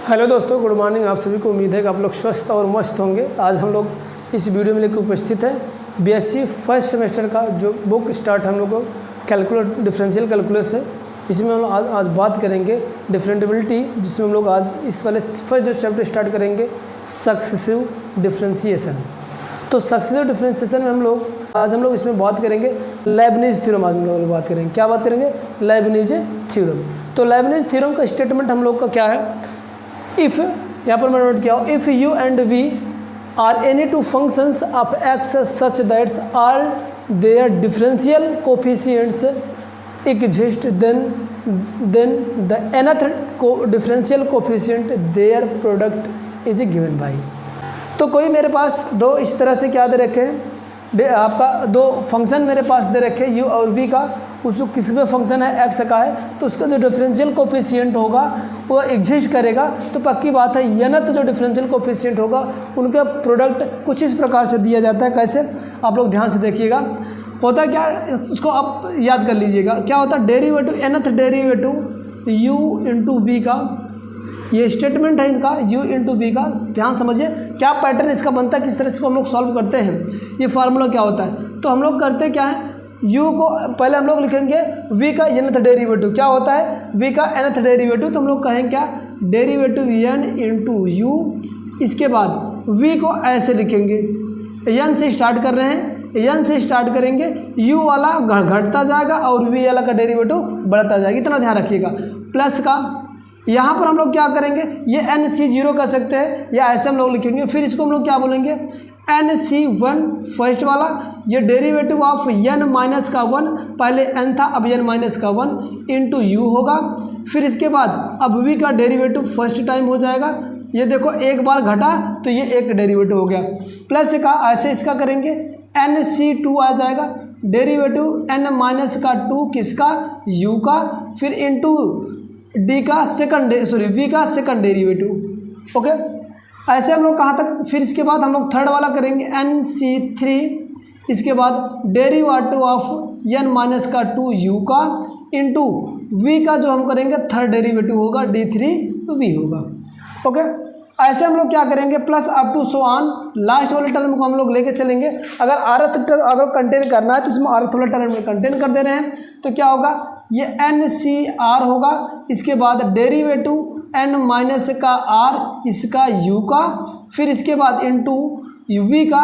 Hello दोस्तों, good morning. आप सभी को उम्मीद है कि आप लोग स्वस्थ और मस्त होंगे। आज हम लोग इस वीडियो में लेकर उपस्थित हैं बीएससी फर्स्ट सेमेस्टर का जो बुक स्टार्ट हम लोग को कैलकुलेट डिफरेंशियल कैलकुलस है। इसमें हम लोग आज बात करेंगे डिफरेंटिबिलिटी, जिसमें हम लोग आज इस वाले फर्स्ट जो चैप्टर स्टार्ट करेंगे सक्सेसिव डिफरेंशिएशन। तो सक्सेसिव डिफरेंशिएशन में आज हम लोग इसमें बात करेंगे लेबनिज थ्योरम। आज हम लोग बात करेंगे, क्या बात करेंगे? Lebanese theorem. तो लेबनिज थ्योरम का स्टेटमेंट हम लोग का क्या है? इफ़, यहाँ पर मैं नोट किया हो, if u and v are any two functions of x such that's all their differential coefficients exist, then the nth differential coefficient their product is given by। तो कोई मेरे पास दो इस तरह से क्या दे रखे हैं, आपका दो फंक्शन मेरे पास दे रखे यू और वी का। उस जो किसी में फंक्शन है एक्स का है तो उसका जो डिफरेंशियल कोफिशिएंट होगा वो एग्जिस्ट करेगा। तो पक्की बात है nth जो डिफरेंशियल कोफिशिएंट होगा उनका प्रोडक्ट कुछ इस प्रकार से दिया जाता है। कैसे? आप लोग ध्यान से देखिएगा। होता क्या, उसको आप याद कर लीजिएगा। क्या होता है? Derivative, nth derivative u into v का, ये स्टेटमेंट है इनका, u इंटू वी का। ध्यान समझिए क्या पैटर्न इसका बनता है, किस तरह से इसको हम लोग सॉल्व करते हैं। ये फार्मूला क्या होता है? तो हम लोग करते क्या है, u को पहले हम लोग लिखेंगे v का nth डेरिवेटिव। क्या होता है? v का nth डेरिवेटिव। तो हम लोग कहेंगे क्या, डेरिवेटिव n इंटू यू। इसके बाद v को ऐसे लिखेंगे, n से स्टार्ट कर रहे हैं, n से स्टार्ट करेंगे, u वाला घटता जाएगा और v वाला का डेरिवेटिव बढ़ता जाएगा। इतना ध्यान रखिएगा। प्लस का यहाँ पर हम लोग क्या करेंगे, ये एन सी जीरो कर सकते हैं या ऐसे हम लोग लिखेंगे। फिर इसको हम लोग क्या बोलेंगे, एन सी वन फर्स्ट वाला, ये डेरिवेटिव ऑफ n माइनस का वन, पहले n था अब n माइनस का वन इंटू यू होगा। फिर इसके बाद अब v का डेरिवेटिव फर्स्ट टाइम हो जाएगा। ये देखो एक बार घटा तो ये एक डेरिवेटिव हो गया। प्लस का ऐसे इसका करेंगे, एन सी टू आ जाएगा, डेरिवेटिव n माइनस का टू किसका, u का, फिर इंटू डी का सेकंड, वी का सेकंड डेरिवेटिव। ओके, ऐसे हम लोग कहाँ तक। फिर इसके बाद हम लोग थर्ड वाला करेंगे, एन सी थ्री। इसके बाद डेरिवेटिव ऑफ n माइनस का टू यू का इंटू वी का जो हम करेंगे थर्ड डेरिवेटिव होगा डी थ्री वी होगा। ओके, ऐसे हम लोग क्या करेंगे, plus up to so on. Last वाले टर्म को हम लोग लेके चलेंगे। अगर अगर कंटेन करना है तो इसमें आरथ वाला टर्म में कंटेन कर दे रहे हैं तो क्या होगा, ये एन सी आर होगा। इसके बाद डेरिवेटिव एन माइनस का आर इसका यू का, फिर इसके बाद इंटू वी का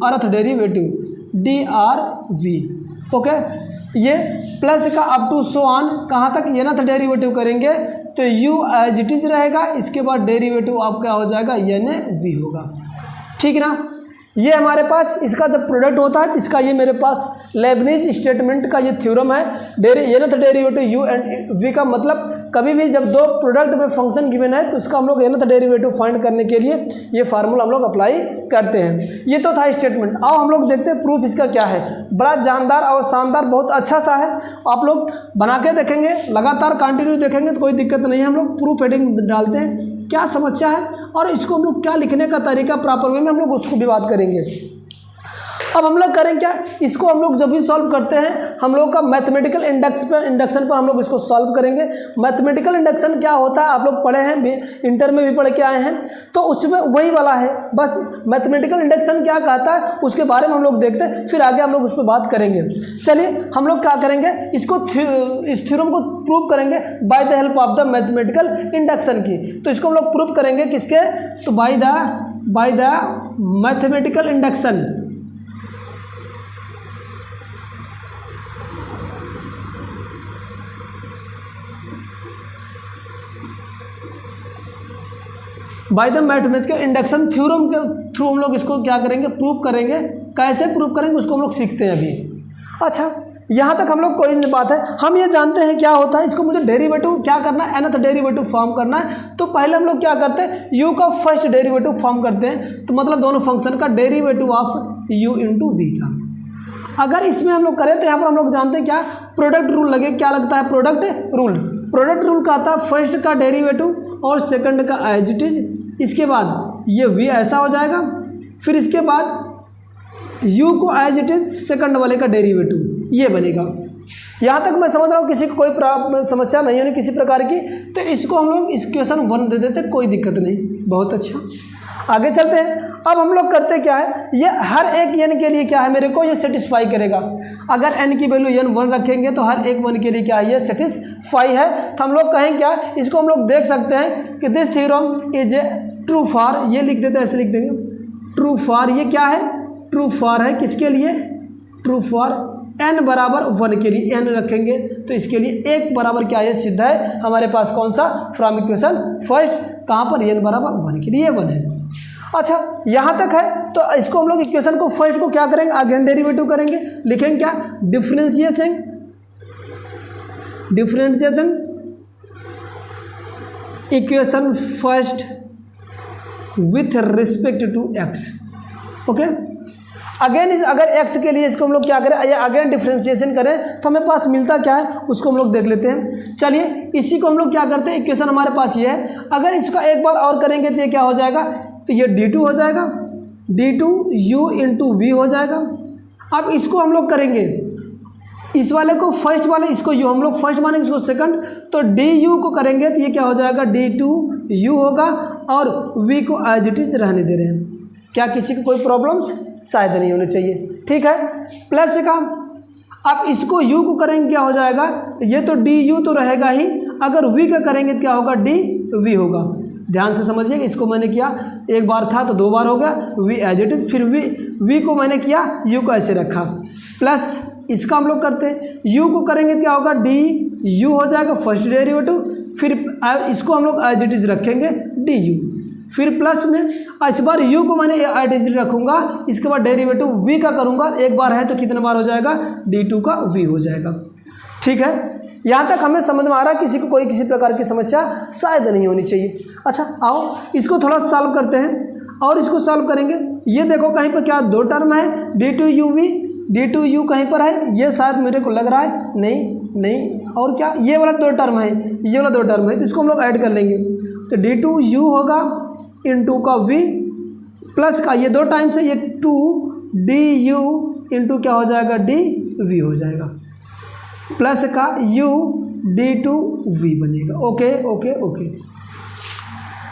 अर्थ derivative d r v. Okay, ये प्लस का अप टू सो ऑन कहाँ तक, nth डेरिवेटिव करेंगे तो u एज इट इज रहेगा। इसके बाद डेरिवेटिव आपका हो जाएगा n v होगा। ठीक ना? ये हमारे पास इसका जब प्रोडक्ट होता है इसका ये मेरे पास लेबनिज स्टेटमेंट का ये थ्योरम है। nth derivative u and v का मतलब कभी भी जब दो प्रोडक्ट में फंक्शन गिवन है तो उसका हम लोग nth डेरिवेटिव फाइंड करने के लिए ये फार्मूला हम लोग अप्लाई करते हैं। ये तो था स्टेटमेंट। आओ हम लोग देखते हैं प्रूफ इसका क्या है। बड़ा जानदार और शानदार, बहुत अच्छा सा है। आप लोग बना के देखेंगे, लगातार कंटिन्यू देखेंगे तो कोई दिक्कत नहीं है। हम लोग प्रूफ हेडिंग डालते हैं, क्या समस्या है और इसको हम लोग क्या लिखने का तरीका प्रॉपर वे में हम लोग उसको भी बात करेंगे। अब हम लोग करें क्या, इसको हम लोग जब भी सॉल्व करते हैं हम लोग का मैथमेटिकल इंडक्शन पर हम लोग इसको सॉल्व करेंगे। मैथमेटिकल इंडक्शन क्या होता है आप लोग पढ़े हैं, इंटर में भी पढ़ के आए हैं, तो उसमें वही वाला है। बस मैथमेटिकल इंडक्शन क्या कहता है उसके बारे में हम लोग देखते हैं, फिर आगे हम लोग उस पर बात करेंगे। चलिए हम लोग क्या करेंगे, इसको इस थ्योरम को प्रूव करेंगे by the help of the mathematical induction की। तो इसको हम लोग प्रूव करेंगे किसके, तो by the mathematical induction. By the mathematical induction theorem के थ्रू हम लोग इसको क्या करेंगे, प्रूव करेंगे। कैसे प्रूव करेंगे उसको हम लोग सीखते हैं अभी। अच्छा, यहाँ तक हम लोग कोई बात है, हम ये जानते हैं क्या होता है। इसको मुझे डेरिवेटिव क्या करना है, nth डेरिवेटिव फॉर्म करना है। तो पहले हम लोग क्या करते हैं, u का फर्स्ट डेरिवेटिव फॉर्म करते हैं। तो मतलब दोनों फंक्शन का derivative of u into v का। अगर इसमें हम लोग करें तो यहाँ पर हम लोग जानते हैं क्या, प्रोडक्ट रूल लगे। क्या लगता है, प्रोडक्ट रूल। प्रोडक्ट रूल का आता है फर्स्ट का डेरिवेटिव और सेकंड का एज इट इज। इसके बाद ये v ऐसा हो जाएगा, फिर इसके बाद u को एज इट इज सेकंड वाले का डेरिवेटिव ये बनेगा। यहाँ तक मैं समझ रहा हूँ किसी को कोई समस्या नहीं है किसी प्रकार की, तो इसको हम लोग इक्वेशन 1 दे देते, कोई दिक्कत नहीं। बहुत अच्छा, आगे चलते हैं। अब हम लोग करते क्या है, ये हर एक n के लिए क्या है मेरे को ये सेटिस्फाई करेगा। अगर n की वैल्यू n 1 रखेंगे तो हर एक 1 के लिए क्या है ये सेटिस्फाई है। तो हम लोग कहें क्या, इसको हम लोग देख सकते हैं कि this theorem is a true for, ये लिख देते हैं, ऐसे लिख देंगे ट्रू फॉर, ये क्या है ट्रू फॉर है किसके लिए, ट्रू फॉर n बराबर 1 के लिए, n रखेंगे तो इसके लिए 1 बराबर क्या है सिद्ध है हमारे पास, कौन सा, फ्रॉम इक्वेशन फर्स्ट, कहाँ पर n बराबर 1 के लिए 1 है। अच्छा यहाँ तक है, तो इसको हम लोग इक्वेशन को फर्स्ट को क्या करेंगे, अगेन डेरिवेटिव करेंगे, लिखेंगे क्या, differentiation equation first with respect to x। Okay, again अगर x के लिए इसको हम लोग क्या करें, अगेन डिफरेंशिएशन करें तो हमें पास मिलता क्या है उसको हम लोग देख लेते हैं। चलिए इसी को हम लोग क्या करते हैं, इक्वेशन हमारे पास ये है, अगर इसका एक बार और करेंगे तो ये क्या हो जाएगा, तो ये d2 हो जाएगा, d2u इंटू वी हो जाएगा। अब इसको हम लोग करेंगे, इस वाले को फर्स्ट वाले, इसको u हम लोग फर्स्ट मानेंगे, इसको सेकंड, तो du को करेंगे तो ये क्या हो जाएगा, d2u होगा, और v को एज इट इज रहने दे रहे हैं। क्या किसी को कोई प्रॉब्लम्स शायद नहीं होने चाहिए, ठीक है। प्लस का अब इसको u को करेंगे क्या हो जाएगा, ये तो du तो रहेगा ही, अगर v का करेंगे क्या होगा, dv होगा। ध्यान से समझिए, इसको मैंने किया, एक बार था तो 2 बार हो गया, v एज इट इज, फिर v को मैंने किया, u को ऐसे रखा, प्लस इसका हम लोग करते हैं, u को करेंगे क्या होगा, du हो जाएगा फर्स्ट डेरिवेटिव, फिर इसको हम लोग एज इट इज रखेंगे du, फिर प्लस में इस बार u को मैंने एज इट इज रखूँगा, इसके बाद डेरिवेटिव v का करूँगा, एक बार है तो कितने बार हो जाएगा, d2 का v हो जाएगा। ठीक है, यहाँ तक हमें समझ में आ रहा है, किसी को कोई किसी प्रकार की समस्या शायद नहीं होनी चाहिए। अच्छा आओ इसको थोड़ा सा सॉल्व करते हैं, और इसको सॉल्व करेंगे। ये देखो कहीं पर क्या 2 टर्म है, d2uv, d2u कहीं पर है, ये शायद मेरे को लग रहा है, नहीं, और क्या ये वाला 2 टर्म है, ये वाला 2 टर्म है, तो इसको हम लोग ऐड कर लेंगे, तो d2u होगा इंटू का v प्लस का ये 2 टाइम्स है, ये 2du इंटू क्या हो जाएगा, dv हो जाएगा, प्लस का u d2v बनेगा। ओके।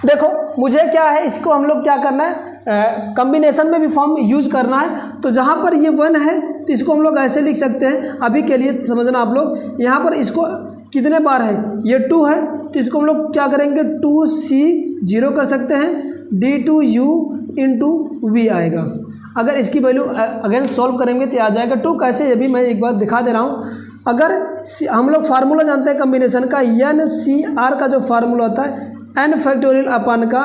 देखो मुझे क्या है, इसको हम लोग क्या करना है, कॉम्बिनेशन में भी फॉर्म यूज करना है, तो जहाँ पर ये 1 है तो इसको हम लोग ऐसे लिख सकते हैं, अभी के लिए समझना आप लोग। यहाँ पर इसको कितने बार है, ये 2 है, तो इसको हम लोग क्या करेंगे, 2c0 कर सकते हैं, d2u इंटू वी आएगा। अगर इसकी वैल्यू अगेन सॉल्व करेंगे तो आ जाएगा 2, कैसे ये भी मैं एक बार दिखा दे रहा हूँ। अगर हम लोग फार्मूला जानते हैं कम्बिनेशन का, NCR का जो फार्मूला होता है n फैक्टोरियल अपान का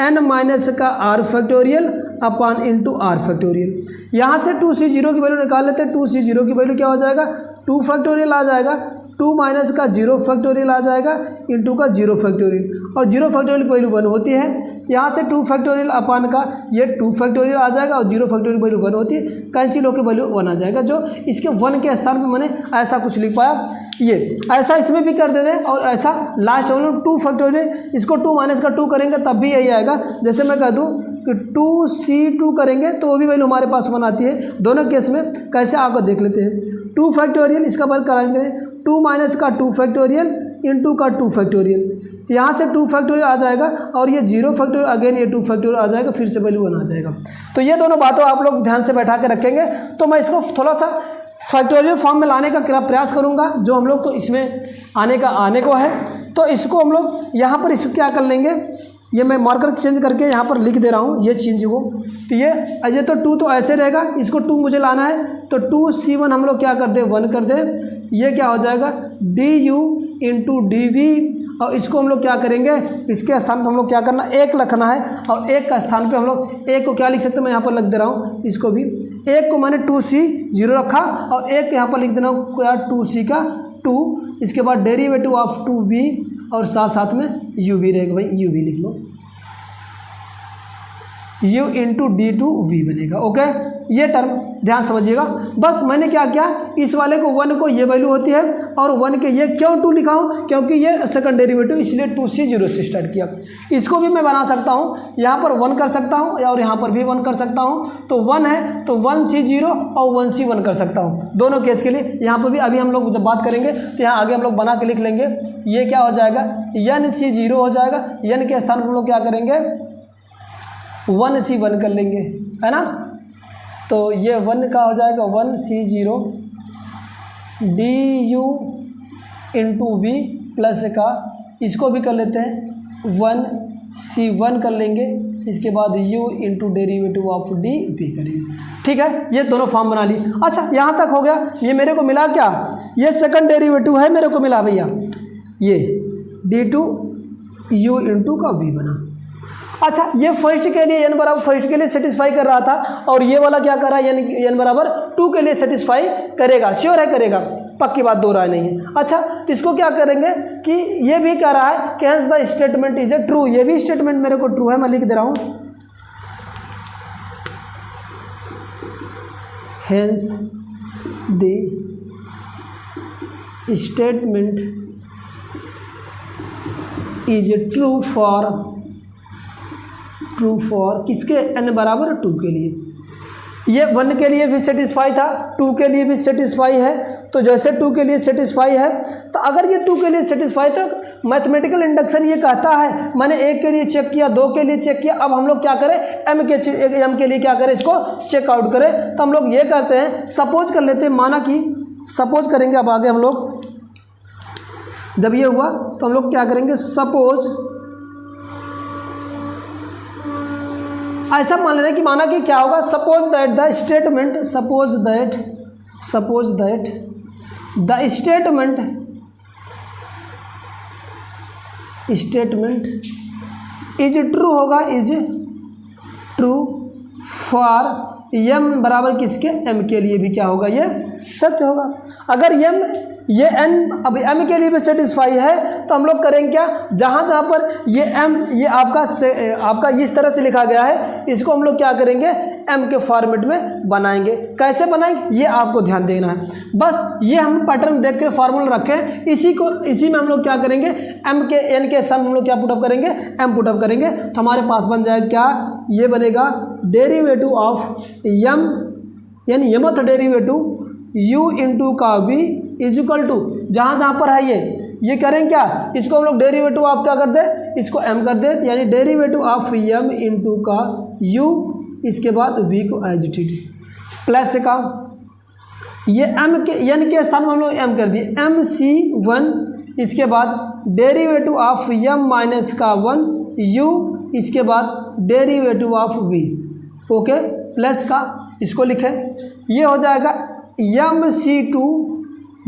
n माइनस का r फैक्टोरियल अपान इंटू r फैक्टोरियल। यहाँ से 2c0 की वैल्यू निकाल लेते हैं, 2c0 की वैल्यू क्या हो जाएगा, 2 फैक्टोरियल आ जाएगा, 2 माइनस का 0 फैक्टोरियल आ जाएगा इंटू का 0 फैक्टोरियल, और 0 फैक्टोरियल की वैल्यू 1 होती है, तो यहाँ से 2 फैक्टोरियल अपान का ये 2 फैक्टोरियल आ जाएगा, और 0 फैक्टोरियल की वैल्यू 1 होती है, कैंसिल होकर वैल्यू 1 आ जाएगा, जो इसके 1 के स्थान पे मैंने ऐसा कुछ लिख पाया। ये ऐसा इसमें भी कर देते हैं, और ऐसा लास्ट हम लोग 2 फैक्टोरियल, इसको 2 माइनस का 2 करेंगे तब भी यही आएगा। जैसे मैं कह दूँ कि 2c2 करेंगे तो वो भी वैल्यू हमारे पास 1 आती है। दोनों केस में कैसे आपको देख लेते हैं, 2 फैक्टोरियल इसका वर्क कराएंगे, 2 माइनस का 2 फैक्टोरियल इंटू का 2 फैक्टोरियल, तो यहाँ से 2 फैक्टोरियल आ जाएगा, और ये 0 फैक्टोरियल अगेन ये 2 फैक्टोरियल आ जाएगा, फिर से वैल्यू 1 आ जाएगा। तो ये दोनों बातों आप लोग ध्यान से बैठा के रखेंगे, तो मैं इसको थोड़ा सा फैक्टोरियल फॉर्म में लाने का प्रयास करूँगा, जो हम लोग को इसमें आने को है। तो इसको हम लोग यहाँ पर इसको क्या कर लेंगे, ये मैं मार्कर चेंज करके यहाँ पर लिख दे रहा हूँ ये चीज़ को, तो ये तो 2 तो ऐसे रहेगा, इसको 2 मुझे लाना है, तो 2c1 हम लोग क्या कर दे 1 कर दे, ये क्या हो जाएगा du इंटू dv, और इसको हम लोग क्या करेंगे, इसके स्थान पर हम लोग क्या करना, 1 रखना है, और 1 का स्थान पे हम लोग 1 को क्या लिख सकते हैं, मैं यहाँ पर लिख दे रहा हूँ, इसको भी 1 को मैंने 2c0 रखा, और 1 यहाँ पर लिख देना क्या 2c का 2, इसके बाद डेरिवेटिव ऑफ 2v, और साथ साथ में u भी रहेगा, भाई u भी लिख लो। u into d two v बनेगा। ओके, ये टर्म ध्यान समझिएगा। बस मैंने क्या किया, इस वाले को 1 को ये वैल्यू होती है और 1 के ये क्यों 2 लिखा हूँ, क्योंकि ये सेकंड डेरिवेटिव, इसलिए 2c 0 से स्टार्ट किया। इसको भी मैं बना सकता हूँ, यहाँ पर 1 कर सकता हूँ और यहाँ पर भी 1 कर सकता हूँ। तो 1 है तो 1c 0 और 1c 1 कर सकता हूँ दोनों केस के लिए। यहाँ पर भी अभी हम लोग जब बात करेंगे तो यहाँ आगे हम लोग बना के लिख लेंगे। ये क्या हो जाएगा, nc 0 हो जाएगा, n के स्थान पर हम लोग क्या करेंगे 1c 1 कर लेंगे, है ना। तो ये 1 का हो जाएगा 1c 0 du into we plus का, इसको भी कर लेते हैं 1c 1 कर लेंगे, इसके बाद u into derivative of d v करेंगे। ठीक है, ये दोनों फॉर्म बना ली। अच्छा, यहाँ तक हो गया। ये मेरे को मिला क्या, ये सेकंड डेरिवेटिव है मेरे को मिला भैया, ये d2 u इंटू का v बना। अच्छा, ये फर्स्ट के लिए n बराबर फर्स्ट के लिए सेटिस्फाई कर रहा था और ये वाला क्या कर रहा है, n बराबर 2 के लिए सेटिस्फाई करेगा। श्योर है करेगा, पक्की बात, दो राय नहीं है। अच्छा, तो इसको क्या करेंगे कि ये भी कह रहा है कि hence the statement is a true, ये भी स्टेटमेंट मेरे को ट्रू है, मैं लिख दे रहा हूँ hence the statement is a true for किसके, n बराबर 2 के लिए। ये 1 के लिए भी सेटिस्फाई था, 2 के लिए भी सेटिस्फाई है। तो जैसे 2 के लिए सेटिस्फाई है, तो अगर ये 2 के लिए सेटिस्फाई, तो मैथमेटिकल इंडक्शन ये कहता है, मैंने 1 के लिए चेक किया, 2 के लिए चेक किया, अब हम लोग क्या करें m के लिए क्या करें, इसको चेकआउट करें। तो हम लोग ये करते हैं, सपोज कर लेते हैं, माना कि सपोज करेंगे। अब आगे हम लोग जब ये हुआ तो हम लोग क्या करेंगे, सपोज ऐसा मान लेना कि माना कि क्या होगा, suppose that the statement the statement is true होगा, इज ट्रू फॉर m बराबर किसके, m के लिए भी क्या होगा, ये सत्य होगा। अगर ये n अब m के लिए भी सेटिस्फाई है, तो हम लोग करेंगे क्या, जहाँ जहाँ पर ये m ये आपका इस तरह से लिखा गया है, इसको हम लोग क्या करेंगे, m के फॉर्मेट में बनाएंगे। कैसे बनाएंगे ये आपको ध्यान देना है। बस ये हम पैटर्न देख के फार्मूला रखें, इसी में हम लोग क्या करेंगे, m के n के स्थान हम लोग क्या पुटअप करेंगे, m पुटअप करेंगे। तो हमारे पास बन जाएगा क्या, ये बनेगा डेरिवेटिव ऑफ m यानी mth डेरिवेटिव u इंटू का v इज इक्वल टू, जहाँ जहाँ पर है ये करें क्या, इसको हम लोग डेरिवेटिव आप क्या कर दे, इसको m कर दे, यानी डेरिवेटिव ऑफ m इंटू का u, इसके बाद v को एज इट इज प्लस का, ये m के n के स्थान में हम लोग m कर दिए mc1, इसके बाद डेरिवेटिव ऑफ m माइनस का 1 u, इसके बाद derivative of v। Okay, plus का इसको लिखें, ये हो जाएगा mc2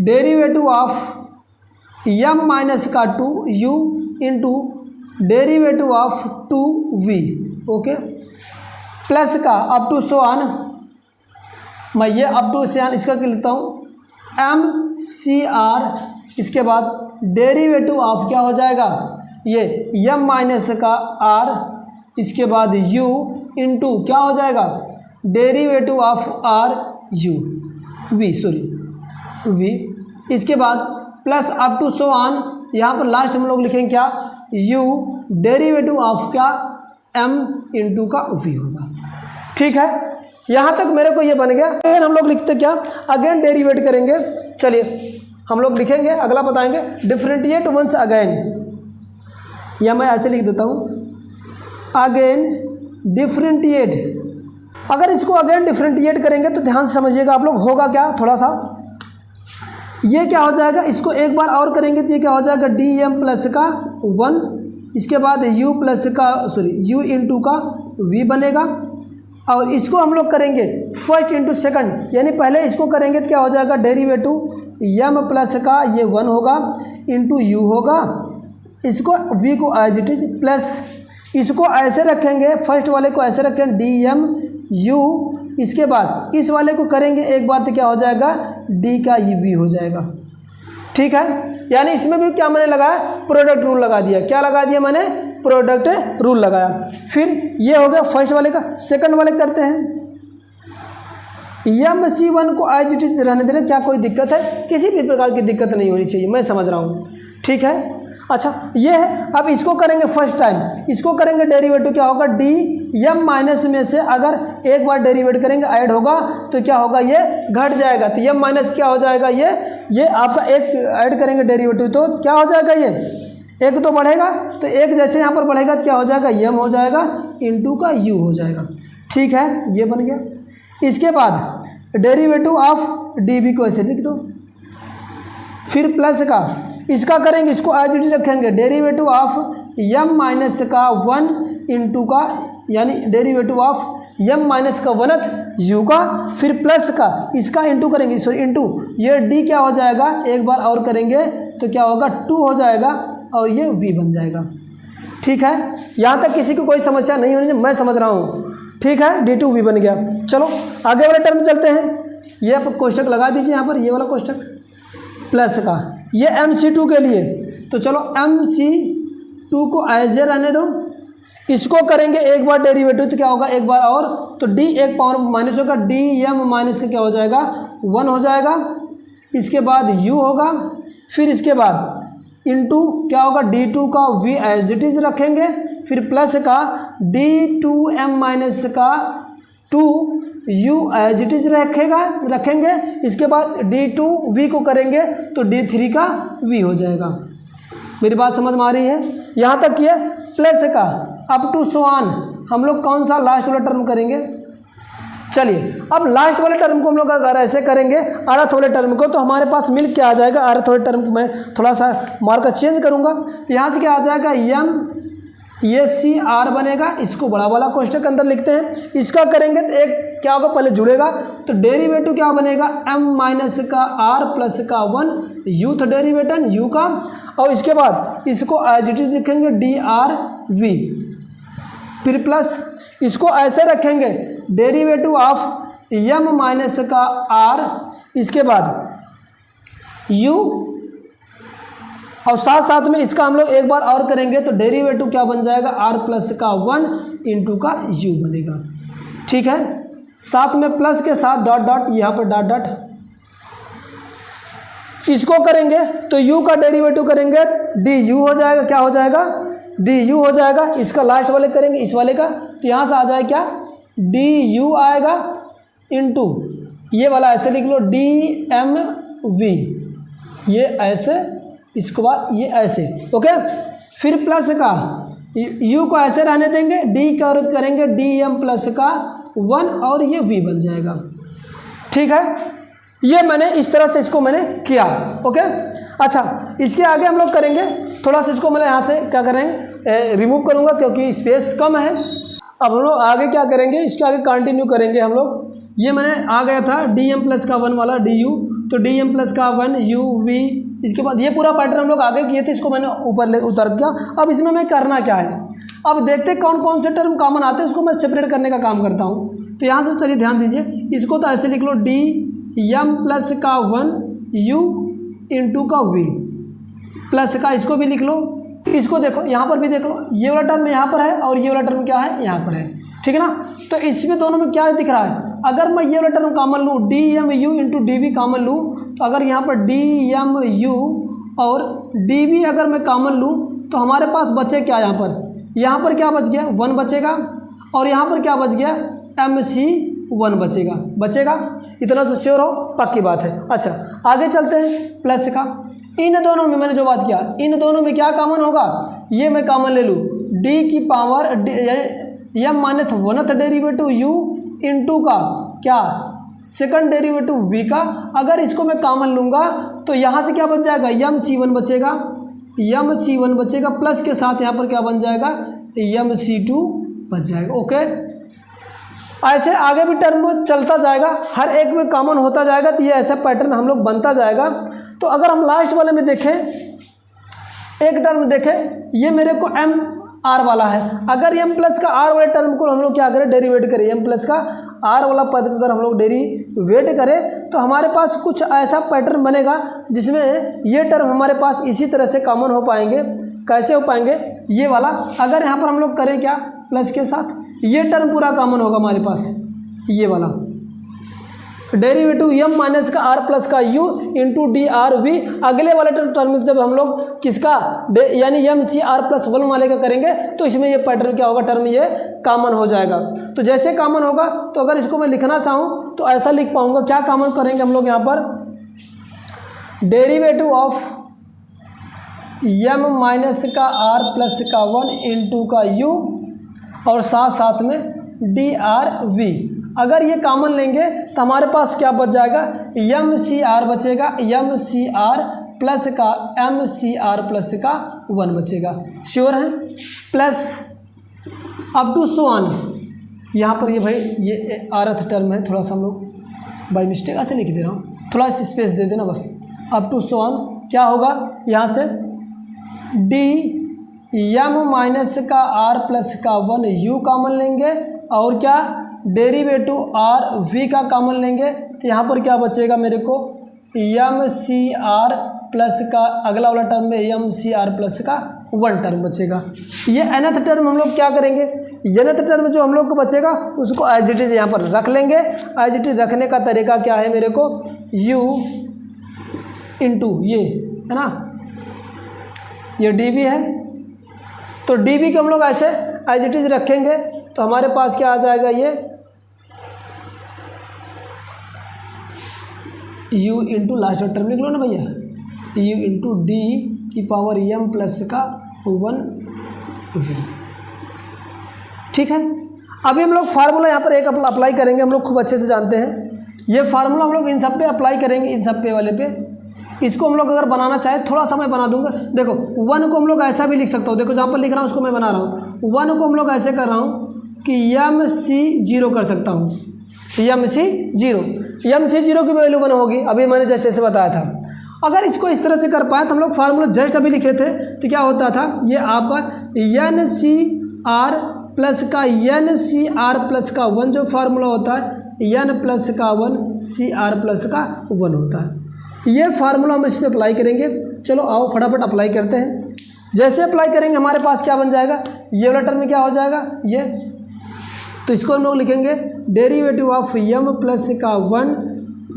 derivative of m minus का 2 u into derivative of 2v। Okay, plus का अप टू सो ऑन, मैं ये अप टू से ऑन इसका लिखता हूँ mcr, इसके बाद डेरिवेटिव ऑफ क्या हो जाएगा, ये m माइनस का r, इसके बाद u इंटू क्या हो जाएगा, derivative of r u v, इसके बाद plus up to so on, यहाँ पर लास्ट हम लोग लिखेंगे क्या, u डेरिवेटिव ऑफ क्या, m इंटू का v होगा। ठीक है, यहाँ तक मेरे को ये बन गया। अगेन हम लोग लिखते क्या, अगेन डेरिवेट करेंगे। चलिए हम लोग लिखेंगे, अगला बताएंगे, डिफरेंटिएट वंस अगेन, या मैं ऐसे लिख देता हूँ अगेन डिफरेंटिएट। अगर इसको अगेन डिफरेंटिएट करेंगे तो ध्यान से समझिएगा आप लोग, होगा क्या, थोड़ा सा ये क्या हो जाएगा, इसको एक बार और करेंगे तो ये क्या हो जाएगा, dm प्लस का 1, इसके बाद u प्लस का u इंटू का v बनेगा। और इसको हम लोग करेंगे फर्स्ट इंटू सेकंड, यानी पहले इसको करेंगे तो क्या हो जाएगा, डेरिवेटिव m प्लस का ये 1 होगा इंटू u होगा, इसको v को एज इट इज प्लस, इसको ऐसे रखेंगे, फर्स्ट वाले को ऐसे रखेंगे dm u, इसके बाद इस वाले को करेंगे एक बार तो क्या हो जाएगा, d का v हो जाएगा। ठीक है, यानी इसमें भी क्या मैंने लगाया, प्रोडक्ट रूल लगा दिया। क्या लगा दिया मैंने, प्रोडक्ट रूल लगाया। फिर ये हो गया फर्स्ट वाले का। सेकंड वाले करते हैं, MC1 को एज इट इज रहने देना, क्या कोई दिक्कत है? किसी भी प्रकार की दिक्कत नहीं होनी चाहिए, मैं समझ रहा हूँ, ठीक है। अच्छा ये है, अब इसको करेंगे फर्स्ट टाइम, इसको करेंगे डेरिवेटिव, क्या होगा? DM माइनस में से अगर एक बार डेरिवेट करेंगे ऐड होगा तो क्या होगा? ये घट जाएगा, तो M माइनस क्या हो जाएगा? ये आपका एक ऐड करेंगे डेरिवेटिव तो क्या हो जाएगा? ये एक तो बढ़ेगा, तो एक जैसे यहाँ पर बढ़ेगा तो क्या हो जाएगा? M हो जाएगा इंटू का U हो जाएगा, ठीक है, ये बन गया। इसके बाद डेरिवेटिव ऑफ DB को ऐसे लिख दो, फिर प्लस का इसका करेंगे, इसको एज इट इज रखेंगे, डेरिवेटिव ऑफ M माइनस का 1 इंटू का, यानी डेरिवेटिव ऑफ M माइनस का 1th U का, फिर प्लस का इसका इंटू करेंगे, सॉरी इंटू, ये D क्या हो जाएगा? एक बार और करेंगे तो क्या होगा? 2 हो जाएगा और ये V बन जाएगा, ठीक है। यहाँ तक किसी को कोई समस्या नहीं होनी चाहिए, मैं समझ रहा हूँ, ठीक है। D2V बन गया। चलो आगे वाले टर्म चलते हैं, ये आप कोष्टक लगा दीजिए यहाँ पर, ये वाला कोष्टक प्लस का, ये MC2 के लिए, तो चलो MC2 को ऐसे रहने दो, इसको करेंगे एक बार डेरिवेटिव तो क्या होगा? एक बार और, तो D एक पावर माइनस होगा, DM माइनस का क्या हो जाएगा? 1 हो जाएगा। इसके बाद U होगा, फिर इसके बाद इंटू क्या होगा? D2 का V एज इट इज रखेंगे, फिर प्लस का D2M माइनस का 2U एज इट इज रखेंगे। इसके बाद D2V को करेंगे तो D3 का V हो जाएगा। मेरी बात समझ में आ रही है? यहाँ तक ये प्लस का अप टू सो ऑन, हम लोग कौन सा लास्ट वाला टर्म करेंगे? चलिए अब लास्ट वाले टर्म को हम लोग अगर ऐसे करेंगे अर्थ वाले टर्म को, तो हमारे पास मिल के आ जाएगा अर्थ वाले टर्म को, मैं थोड़ा सा मार्कर चेंज करूँगा, तो यहाँ से क्या आ जाएगा? MCR बनेगा, इसको बड़ा वाला कोष्टक के अंदर लिखते हैं। इसका करेंगे तो एक क्या होगा? पहले जुड़ेगा, तो डेरिवेटिव क्या बनेगा? M माइनस का R प्लस का 1 यूथ डेरिवेटिव U का, और इसके बाद इसको एज इट इज लिखेंगे DRV, फिर प्लस इसको ऐसे रखेंगे डेरिवेटिव ऑफ M माइनस का R, इसके बाद U, और साथ साथ में इसका हम लोग एक बार और करेंगे तो डेरिवेटिव क्या बन जाएगा? R प्लस का 1 इंटू का U बनेगा, ठीक है। साथ में प्लस के साथ डॉट डॉट, यहाँ पर डॉट डॉट, इसको करेंगे तो U का डेरिवेटिव करेंगे DU हो जाएगा, क्या हो जाएगा? DU हो जाएगा। इसका लास्ट वाले करेंगे इस वाले का, तो यहाँ से आ जाए क्या? DU आएगा इंटू ये वाला ऐसे लिख लो DMV, ये ऐसे, इसके बाद ये ऐसे, ओके। फिर प्लस का U को ऐसे रहने देंगे, D करेंगे DM प्लस का 1 और ये V बन जाएगा, ठीक है। ये मैंने इस तरह से इसको मैंने किया, ओके। अच्छा इसके आगे हम लोग करेंगे थोड़ा सा, इसको मैं यहाँ से क्या करेंगे? रिमूव करूँगा क्योंकि स्पेस कम है। अब हम लोग आगे क्या करेंगे? इसके आगे कंटिन्यू करेंगे हम लोग। ये मैंने आ गया था DM प्लस का 1 वाला DU, तो DM प्लस का 1 UV, इसके बाद ये पूरा पैटर्न हम लोग आगे किए थे, इसको मैंने ऊपर ले उतर किया। अब इसमें मैं करना क्या है? अब देखते कौन कौन से टर्म कॉमन आते हैं, उसको मैं सेपरेट करने का काम करता हूँ। तो यहाँ से चलिए ध्यान दीजिए, इसको तो ऐसे लिख लो DM प्लस का 1 U इंटू का V, प्लस का इसको भी लिख लो, इसको देखो यहाँ पर भी देख लो, ये वाला टर्म यहाँ पर है और ये वाला टर्म क्या है? यहाँ पर है, ठीक है ना। तो इसमें दोनों में क्या दिख रहा है? अगर मैं ये वाला टर्म कॉमन लूँ DMU इंटू DV कॉमन लूँ, तो अगर यहाँ पर DMU और DV अगर मैं कॉमन लूँ तो हमारे पास बचे क्या? यहाँ पर क्या बच गया? 1 बचेगा, और यहाँ पर क्या बच गया? MC1 बचेगा। इतना तो श्योर हो, पक्की बात है। अच्छा आगे चलते हैं प्लस का। इन दोनों में मैंने जो बात किया, इन दोनों में क्या कॉमन होगा? ये मैं कॉमन ले लूँ, D की power M minus 1th derivative U into का क्या? सेकंड डेरिवेटिव V का। अगर इसको मैं कॉमन लूँगा तो यहाँ से क्या बच जाएगा? MC1 बचेगा, प्लस के साथ यहाँ पर क्या बन जाएगा? MC2 बच जाएगा, ओके। ऐसे आगे भी टर्म चलता जाएगा, हर एक में कॉमन होता जाएगा, तो ये ऐसा पैटर्न हम लोग बनता जाएगा। तो अगर हम लास्ट वाले में देखें, एक टर्म देखें, ये मेरे को आर वाला है। अगर एम प्लस का आर वाले टर्म को हम लोग क्या करें, डेरिवेट करें, एम प्लस का आर वाला पद को अगर हम लोग डेरिवेट करें तो हमारे पास कुछ ऐसा पैटर्न बनेगा जिसमें ये टर्म हमारे पास इसी तरह से कॉमन हो पाएंगे। कैसे हो पाएंगे, ये वाला अगर यहाँ पर हम लोग करें क्या, प्लस के साथ ये टर्म पूरा कॉमन होगा हमारे पास, ये वाला डेरिवेटिव एम माइनस का आर प्लस का u into d r v. अगले वाले टर्म जब हम लोग किसका यानी m C r plus one वाले का करेंगे तो इसमें ये पैटर्न क्या होगा, टर्म ये कॉमन हो जाएगा। तो जैसे कॉमन होगा तो अगर इसको मैं लिखना चाहूँ तो ऐसा लिख पाऊंगा, क्या कॉमन करेंगे हम लोग यहाँ पर, डेरिवेटिव ऑफ एम माइनस का आर प्लस का वन इंटू का यू और साथ साथ में डी आर वी। अगर ये कॉमन लेंगे तो हमारे पास क्या बच जाएगा, एम सी आर बचेगा, एम सी आर प्लस का एम सी आर प्लस का वन बचेगा। श्योर है, plus up to so on. यहाँ पर ये भाई ये आरथ टर्म है, थोड़ा सा हम लोग बाई मिस्टेक अच्छा लिख दे रहा हूँ, थोड़ा सा स्पेस दे देना बस। अप टू सो ऑन क्या होगा, यहाँ से डी एम माइनस का आर प्लस का वन यू कॉमन लेंगे और क्या डेरिवेटिव आर वी का कॉमन लेंगे तो यहाँ पर क्या बचेगा मेरे को, एम सी आर प्लस का अगला वाला टर्म में एम सी आर प्लस का वन टर्म बचेगा। ये nth टर्म हम लोग क्या करेंगे, nth टर्म जो हम लोग को बचेगा उसको एज इट इज़ यहाँ पर रख लेंगे। एज इट इज़ रखने का तरीका क्या है मेरे को, u इंटू ये है ना, ये डी बी है, तो डी बी को हम लोग ऐसे एज इट इज़ रखेंगे तो हमारे पास क्या आ जाएगा, ये u इंटू लास्ट टर्म लिख लो ना भैया, u इंटू डी की पावर m प्लस का वन वी। ठीक है, अभी हम लोग फार्मूला यहाँ पर एक अप्लाई करेंगे, हम लोग खूब अच्छे से जानते हैं ये फार्मूला, हम लोग इन सब पे अप्लाई करेंगे, इन सब पे वाले पे। इसको हम लोग अगर बनाना चाहे थोड़ा सा मैं बना दूंगा। देखो वन को हम लोग ऐसा भी लिख सकता हूँ, देखो जहाँ पर लिख रहा हूँ उसको मैं बना रहा हूँ। वन को हम लोग ऐसे कर रहा हूँ कि एम सी जीरो कर सकता हूँ, एम सी जीरो की वैल्यू वन होगी, अभी मैंने जैसे जैसे बताया था। अगर इसको इस तरह से कर पाए तो हम लोग फार्मूला जस्ट अभी लिखे थे तो क्या होता था, ये आपका एन सी आर प्लस का एन सी आर प्लस का वन जो फार्मूला होता है एन प्लस का वन सी आर प्लस का वन होता है। ये फार्मूला हम इस पर अप्लाई करेंगे। चलो आओ फटाफट अप्लाई करते हैं। जैसे अप्लाई करेंगे हमारे पास क्या बन जाएगा, ये वाला टर्म में क्या हो जाएगा, ये तो इसको हम लोग लिखेंगे डेरिवेटिव ऑफ एम प्लस का वन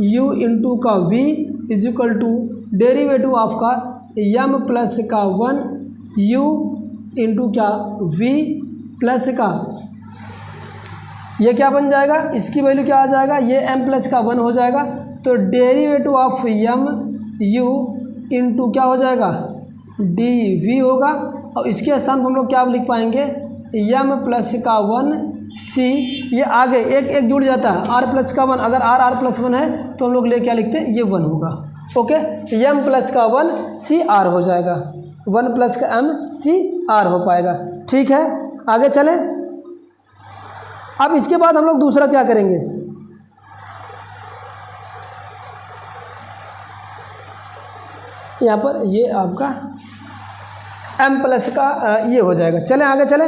यू इंटू का v is equal to derivative of का एम प्लस का वन यू इंटू क्या वी प्लस का, ये क्या बन जाएगा, इसकी वैल्यू क्या आ जाएगा, ये एम प्लस का वन हो जाएगा। तो derivative of m u into क्या हो जाएगा, डी वी होगा और इसके स्थान पर हम लोग क्या लिख पाएंगे, एम प्लस का वन सी, ये आगे एक एक जुड़ जाता है आर प्लस का वन, अगर आर प्लस वन है तो हम लोग ले क्या लिखते हैं, ये वन होगा। ओके, एम प्लस का वन सी आर हो जाएगा, वन प्लस का एम सी आर हो पाएगा। ठीक है, आगे चलें। अब इसके बाद हम लोग दूसरा क्या करेंगे, यहाँ पर ये आपका m प्लस का ये हो जाएगा। चलें आगे चलें।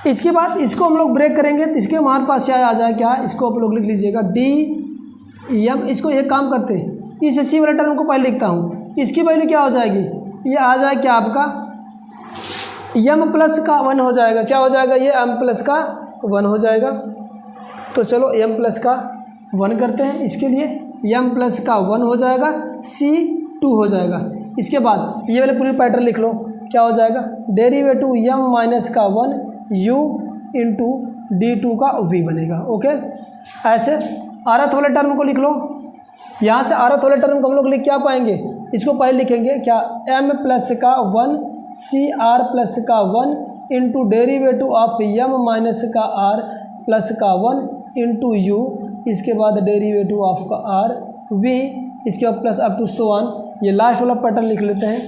इसके बाद इसको हम लोग ब्रेक करेंगे तो इसके हमारे पास क्या आ जाए, क्या इसको आप लोग लिख लीजिएगा डी एम। इसको एक काम करते हैं, इस सी वाले टर्म को पहले लिखता हूँ, इसकी वैल्यू क्या हो जाएगी, ये आ जाए क्या आपका एम प्लस का वन हो जाएगा। क्या हो जाएगा, ये एम प्लस का वन हो जाएगा। तो चलो एम प्लस का वन करते हैं, इसके लिए एम प्लस का वन हो जाएगा, सी टू हो जाएगा। इसके बाद ये वाले पूरी पैटर्न लिख लो, क्या हो जाएगा, डेरिवेटिव एम माइनस का one u into d two का वी बनेगा। ओके, ऐसे आरथ वाले टर्म को लिख लो। यहाँ से आरथ वाले टर्म को हम लोग लिख क्या पाएंगे, इसको पहले लिखेंगे क्या, एम प्लस का वन सी आर प्लस का one into derivative of m minus का आर प्लस का वन इंटू यू, इसके बाद डेरीवेटिव ऑफ का आर वी, इसके बाद plus up to so one. ये लास्ट वाला पैटर्न लिख लेते हैं,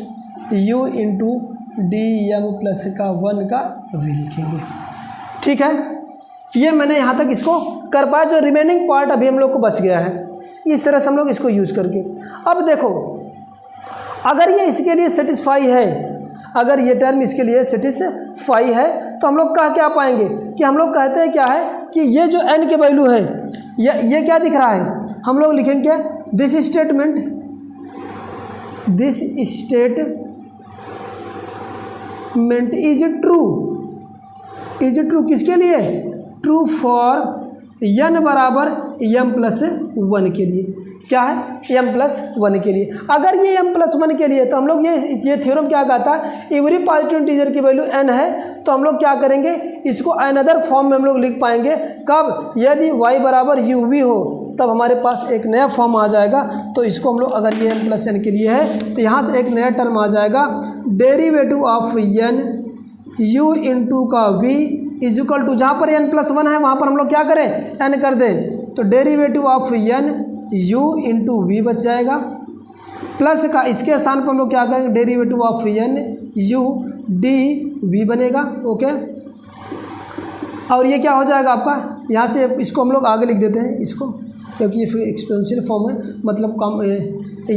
u into d m plus का वन का वी लिखेंगे। ठीक है, ये मैंने यहाँ तक इसको कर पाया, जो रिमेनिंग पार्ट अभी हम लोग को बच गया है। इस तरह से हम लोग इसको यूज करके, अब देखो अगर ये इसके लिए सेटिस्फाई है, अगर ये टर्म इसके लिए सेटिस्फाई है तो हम लोग कह क्या पाएंगे कि हम लोग कहते हैं क्या है कि ये जो n के वैल्यू है ये क्या दिख रहा है, हम लोग लिखेंगे दिस स्टेटमेंट इज ट्रू किसके लिए, ट्रू फॉर n बराबर m+1 के लिए, क्या है m+1 के लिए। अगर ये m+1 के लिए तो हम लोग ये थ्योरम क्या कहता है, एवरी पॉजिटिव इंटीजर की वैल्यू n है तो हम लोग क्या करेंगे, इसको अनदर फॉर्म में हम लोग लिख पाएंगे। कब, यदि y बराबर uv हो तब हमारे पास एक नया फॉर्म आ जाएगा। तो इसको हम लोग, अगर ये m+n के लिए है तो यहाँ से एक नया टर्म आ जाएगा, derivative of n u into का v इज इक्वल टू, जहाँ पर n+1 है वहाँ पर हम लोग क्या करें, n कर दें, तो derivative of n u into v बच जाएगा, प्लस का इसके स्थान पर हम लोग क्या करेंगे, derivative of n u d v बनेगा। ओके, और ये क्या हो जाएगा आपका, यहाँ से इसको हम लोग आगे लिख देते हैं इसको, क्योंकि ये एक्सपोनेंशियल फॉर्म है, मतलब कम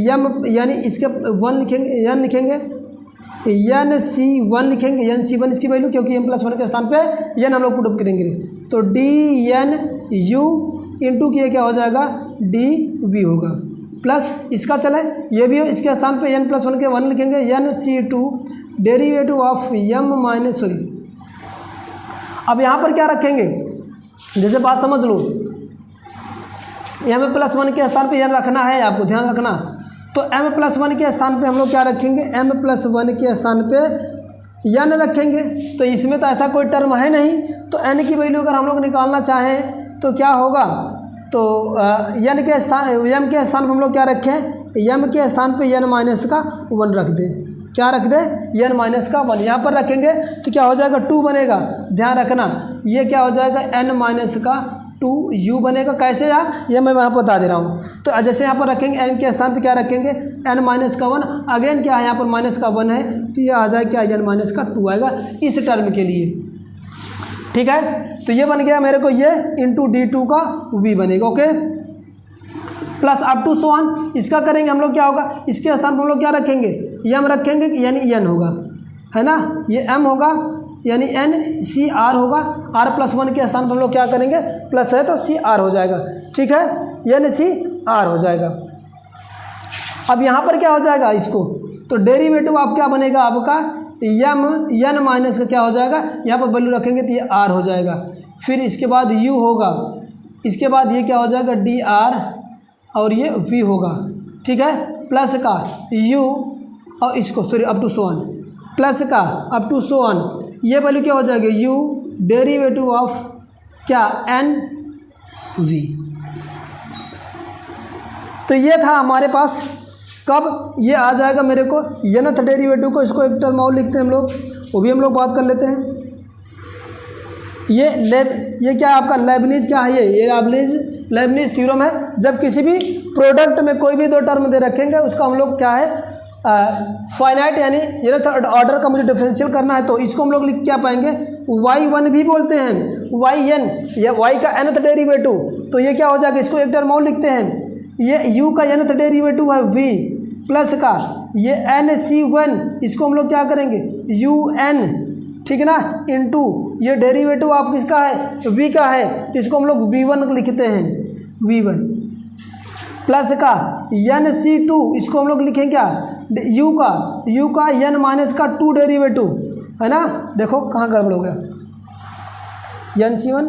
m यानी इसके 1 लिखेंगे, n लिखेंगे, NC1 लिखेंगे, NC1 इसकी वैल्यू, क्योंकि m+1 के स्थान पे n हम लोग पुट अप करेंगे, तो DNU इंटू की क्या हो जाएगा, DV होगा, प्लस इसका चले ये भी हो, इसके स्थान पे n+1 के 1 लिखेंगे, NC2 डेरिवेटिव ऑफ अब यहाँ पर क्या रखेंगे, जैसे बात समझ लो, m+1 के स्थान पे n रखना है, आपको ध्यान रखना, तो m+1 के स्थान पे हम लोग क्या रखेंगे, m+1 के स्थान पे n रखेंगे। तो इसमें तो ऐसा कोई टर्म है नहीं, तो n की वैल्यू अगर हम लोग निकालना चाहें तो क्या होगा, तो m के स्थान पर हम लोग क्या रखें, m के स्थान पे n-1 रख दें, क्या रख दें, n-1 यहाँ पर रखेंगे तो क्या हो जाएगा, 2 बनेगा। ध्यान रखना ये क्या हो जाएगा, n-2u बनेगा। कैसे यार, ये मैं वहाँ बता दे रहा हूँ। तो जैसे यहाँ पर रखेंगे n के स्थान पे क्या रखेंगे, n-1, अगेन क्या है यहाँ पर -1 है, तो ये आ जाए क्या, n-2 आएगा इस टर्म के लिए, ठीक है। तो ये बन गया मेरे को, ये इंटू d2 का v बनेगा। Okay, plus up to so on, इसका करेंगे हम लोग क्या होगा, इसके स्थान पर हम लोग क्या रखेंगे, m रखेंगे, यानी n होगा, है ना, ये m होगा यानी NCR होगा, r+1 के स्थान पर हम लोग क्या करेंगे, प्लस है तो CR हो जाएगा, ठीक है, NCR हो जाएगा। अब यहाँ पर क्या हो जाएगा इसको, तो डेरिवेटिव आप क्या बनेगा आपका, n- का क्या हो जाएगा, यहाँ पर वैल्यू रखेंगे तो ये r हो जाएगा, फिर इसके बाद u होगा, इसके बाद ये क्या हो जाएगा dr, और ये v होगा, ठीक है, प्लस का u और इसको sorry up to so on, plus का अप टू सो ऑन, ये वैल्यू क्या हो जाएगी, u डेरिवेटिव ऑफ क्या, NV। तो ये था हमारे पास, कब ये आ जाएगा मेरे को nth डेरिवेटिव को, इसको एक टर्म और लिखते हैं हम लोग, वो भी हम लोग बात कर लेते हैं। ये क्या आपका लेबनीज क्या है, ये लेबनीज थ्योरम है। जब किसी भी प्रोडक्ट में कोई भी 2 टर्म दे रखेंगे उसका हम लोग क्या है, फाइनाइट यानी nth ऑर्डर का मुझे डिफरेंशियल करना है, तो इसको हम लोग लिख क्या पाएंगे, y1 भी बोलते हैं, yn या y का nth डेरिवेटिव, तो ये क्या हो जाएगा, इसको एक टर्म और लिखते हैं, ये u का nth डेरिवेटिव है v, प्लस का ये NC1, इसको हम लोग क्या करेंगे, un, ठीक है ना, इंटू ये डेरिवेटिव आप किसका है, v का है, तो इसको हम लोग v1 लिखते हैं, v1 प्लस का NC2, इसको हम लोग लिखें क्या, u का n-2 डेरिवेटिव, है ना। देखो कहाँ गड़बड़ हो गया, NC1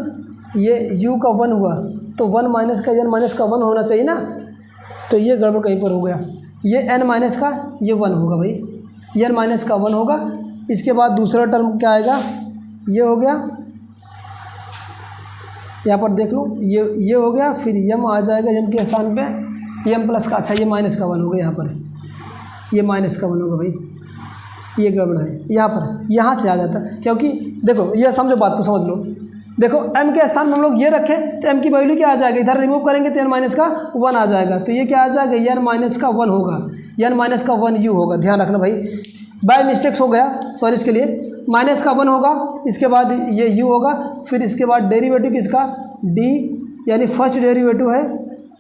ये u का 1 हुआ, तो 1 का n-1 होना चाहिए ना, तो ये गड़बड़ कहीं पर हो गया, ये n- का ये 1 होगा भाई, ये n- का 1 होगा। इसके बाद दूसरा टर्म क्या आएगा, ये हो गया, यहाँ पर देख लो, ये हो गया, फिर m आ जाएगा, m के स्थान पे m प्लस का, अच्छा ये -1 होगा, यहाँ पर ये -1 होगा भाई, ये गड़बड़ है, यहाँ से आ जाता है, क्योंकि देखो ये समझो, बात को समझ लो, देखो m के स्थान में हम लोग ये रखें तो m की वैल्यू क्या आ जाएगा, इधर रिमूव करेंगे तो n- का 1 आ जाएगा, तो ये क्या आ जाएगा, n- का 1 होगा, n- का 1 u होगा। ध्यान रखना भाई, बाय मिस्टेक्स हो गया, सॉरी इसके लिए। माइनस का 1 होगा, इसके बाद ये u होगा, फिर इसके बाद डेरिवेटिव किसका d, यानी फर्स्ट डेरिवेटिव है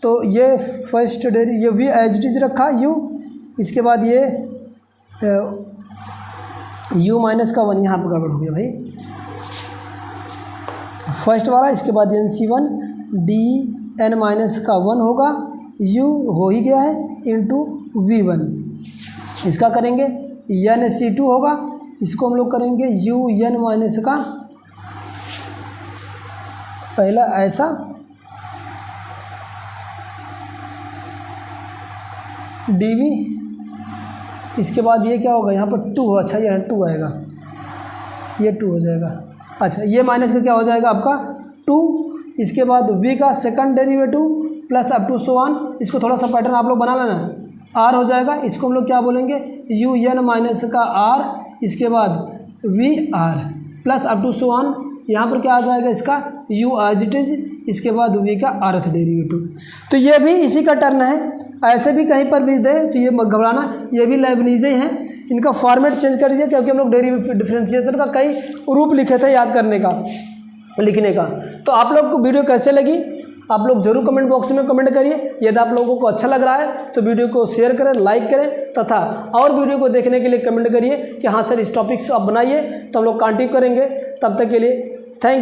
तो ये फर्स्ट ये v एज इट इज रखा u, इसके बाद ये u माइनस का 1 यहाँ पर गड़बड़ हो गया भाई, फर्स्ट वाला, इसके बाद NC1 dn माइनस का 1 होगा, u हो ही गया है इंटू v1, इसका करेंगे NC2 होगा, इसको हम लोग करेंगे un माइनस का पहला ऐसा dv, इसके बाद ये क्या होगा यहाँ पर 2, अच्छा ये 2 आएगा, ये 2 हो जाएगा, अच्छा ये माइनस का क्या हो जाएगा आपका 2, इसके बाद v का second derivative plus up to so on, इसको थोड़ा सा पैटर्न आप लोग बना लेना, r हो जाएगा, इसको हम लोग क्या बोलेंगे un माइनस का r, इसके बाद v r plus up to so on, यहाँ पर क्या आ जाएगा इसका u एज इट इज, इसके बाद v का rth डेरिवेटिव। तो ये भी इसी का टर्न है, ऐसे भी कहीं पर भी दे तो ये मत घबराना, ये भी लेबनीज़ ही हैं, इनका फॉर्मेट चेंज कर दीजिए क्योंकि हम लोग डिफरेंशिएशन का कई रूप लिखे थे याद करने का, लिखने का। तो आप लोग को वीडियो कैसे लगी आप लोग ज़रूर कमेंट बॉक्स में कमेंट करिए। यदि आप लोगों को अच्छा लग रहा है तो वीडियो को शेयर करें, लाइक करें तथा और वीडियो को देखने के लिए कमेंट करिए कि हाँ सर इस टॉपिक से आप बनाइए, तो हम लोग कंटिन्यू करेंगे। तब तक के लिए थैंक यू।